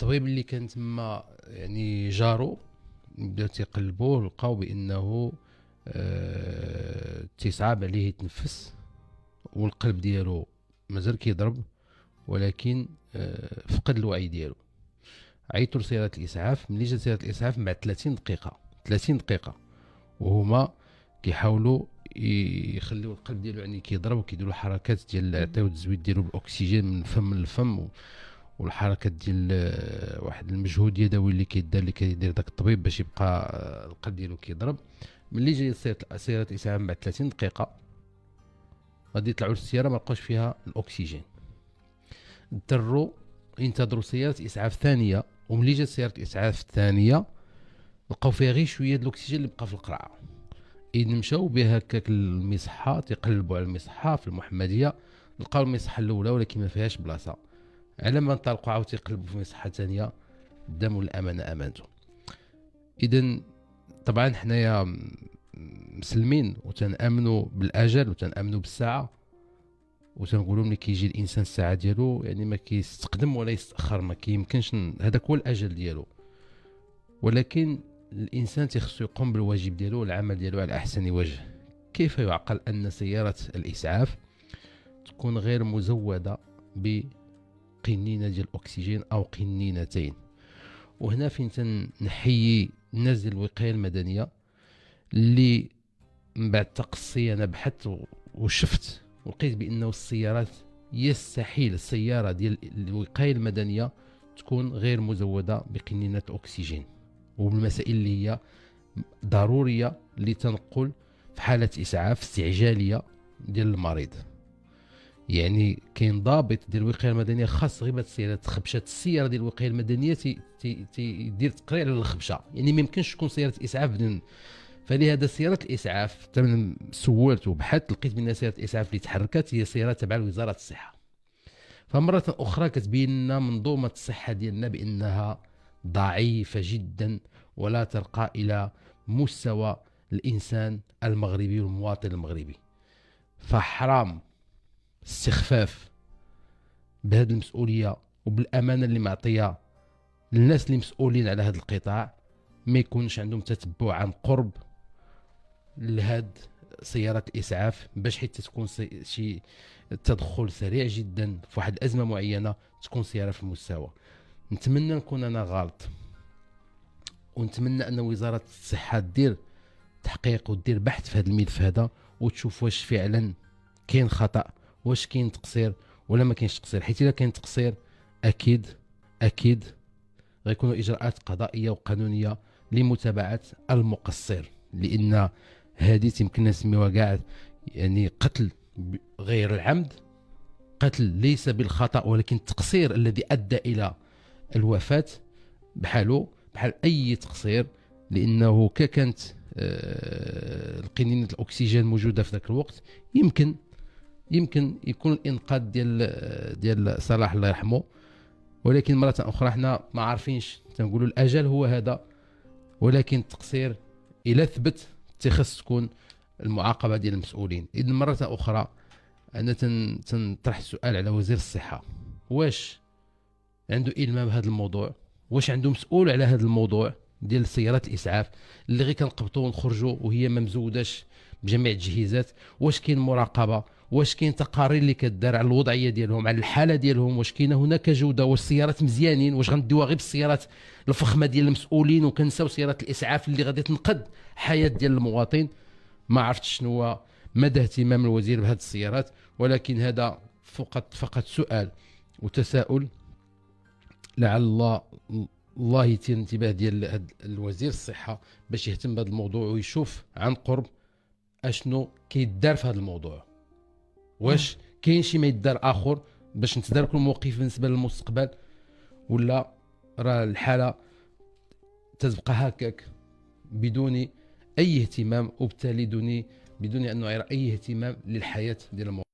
الطبيب اللي كان تما يعني جارو بداو تيقلبوه لقاو بانه تيصعب عليه يتنفس، والقلب ديالو مازال كيضرب، ولكن فقد الوعي ديالو. عيطوا لسيارة الإسعاف. ملي جات سيارة الإسعاف بعد 30 دقيقة 30 دقيقة وهما كيحاولوا يخليو القلب ديالو يعني كيضرب، وكيديروا حركات ديال يعطيو التزويد ديالو بالاكسجين من الفم للفم، والحركات ديال واحد المجهود يدوي اللي كيدار اللي كيدير داك الطبيب باش يبقى القلب ديالو كيضرب. ملي جاي سيارة الإسعاف بعد 30 دقيقة غادي يطلعوا للسيارة ما لقاوش فيها الأكسجين. اضطروا ينتظروا سيارة إسعاف ثانية، وملي جات سيارة الإسعاف الثانية لقاو فيها غير شوية د الأكسجين اللي بقى في القرعة. إذ مشاو بها هكاك المصحة تيقلبوا على المصحة في المحمدية، لقاو المصحة الأولى ولكن ما فيهاش بلاصة. على ما انطلقوا عاود تيقلبوا في مصحة ثانية، داموا الأمانة أمانته. إذا طبعا حنايا مسلمين وتنامنوا بالاجل وتنامنوا بالساعه، وتنقولوا ملي كيجي الانسان الساعه ديالو يعني ما كيستقدم ولا يستاخر، ما كيمكنش هذاك هو الاجل ديالو. ولكن الانسان تيخصو يقوم بالواجب ديالو والعمل ديالو على احسن وجه. كيف يعقل ان سياره الاسعاف تكون غير مزوده بقنينه ديال الاكسجين او قنينتين؟ وهنا فين تنحيي الناس ديال الوقايه المدنيه اللي من بعد تقصي انا بحثت وشفت ولقيت بانه السيارات يستحيل السياره ديال الوقايه المدنيه تكون غير مزوده بقنينه اكسجين وبالمسائل اللي هي ضروريه لتنقل في حاله اسعاف استعجاليه ديال المريض. يعني كاين ضابط ديال الوقايه المدنيه خاص غير السياره تخبشات السياره ديال الوقايه المدنيه تيدير تقرير على الخبشه، يعني ما يمكنش تكون سياره اسعاف بدون. فلهذا سيارة الإسعاف تم سولت وبحثت لقيت بأن سيارة الإسعاف اللي تحركت هي سيارة تبع وزارة الصحة. فمرة أخرى كتبين لنا منظومة الصحة ديالنا بأنها ضعيفة جدا ولا ترقى إلى مستوى الإنسان المغربي والمواطن المغربي. فحرام استخفاف بهذه المسؤولية وبالأمانة اللي معطية للناس اللي مسؤولين على هذا القطاع، ما يكونش عندهم تتبع عن قرب لهاد سيارات الاسعاف، باش حيت تكون شي تدخل سريع جدا في واحد الازمه معينه تكون سياره في المستوى. نتمنى نكون انا غلط، ونتمنى ان وزاره الصحه دير تحقيق ودير بحث في هذا الملف هذا وتشوف واش فعلا كاين خطا، واش كاين تقصير ولا ما كاينش تقصير. حيت الا كاين تقصير اكيد غيكونوا اجراءات قضائيه وقانونيه لمتابعه المقصر، لان هذه يمكن نسميوها كاع يعني قتل غير العمد، قتل ليس بالخطأ ولكن التقصير الذي أدى إلى الوفاة بحاله بحال أي تقصير. لأنه كانت القنينة الأكسجين موجودة في ذاك الوقت يمكن يكون الإنقاذ ديال صلاح الله يرحمه. ولكن مرة أخرى احنا ما عارفينش، تنقولوا الأجل هو هذا، ولكن التقصير إلى ثبت تخص تكون المعاقبة ديال المسؤولين. إذن مرة أخرى أنا تنطرح السؤال على وزير الصحة، واش عنده إلمام بهذا الموضوع؟ واش عنده مسؤول على هذا الموضوع ديال سيارات الإسعاف اللي غير كنقبطوا ونخرجوا وهي ما مزوداش بجميع التجهيزات؟ واش كاين مراقبة؟ واش كاين تقارير اللي كدار على الوضعية ديالهم، على الحالة ديالهم؟ واش كاينه هناك جودة؟ واش السيارات مزيانين؟ واش غنديوها غير بالسيارات الفخمة ديال المسؤولين وكنساو سيارات الإسعاف اللي غادي تنقذ حياة ديال المواطن؟ ما عرفتش شنو هو مدى اهتمام الوزير بهذه السيارات، ولكن هذا فقط سؤال وتساؤل. لعل الله يثير الانتباه ديال الوزير الصحة باش يهتم بهذا الموضوع ويشوف عن قرب اشنو كيدار في هذا الموضوع. واش كاين شي ما يدار اخر باش نتداركوا الموقف بالنسبة للمستقبل، ولا راه الحالة تتبقى هكاك بدون اي اهتمام، وبالتالي بدون ان نعير اي اهتمام للحياه ديال المواطن.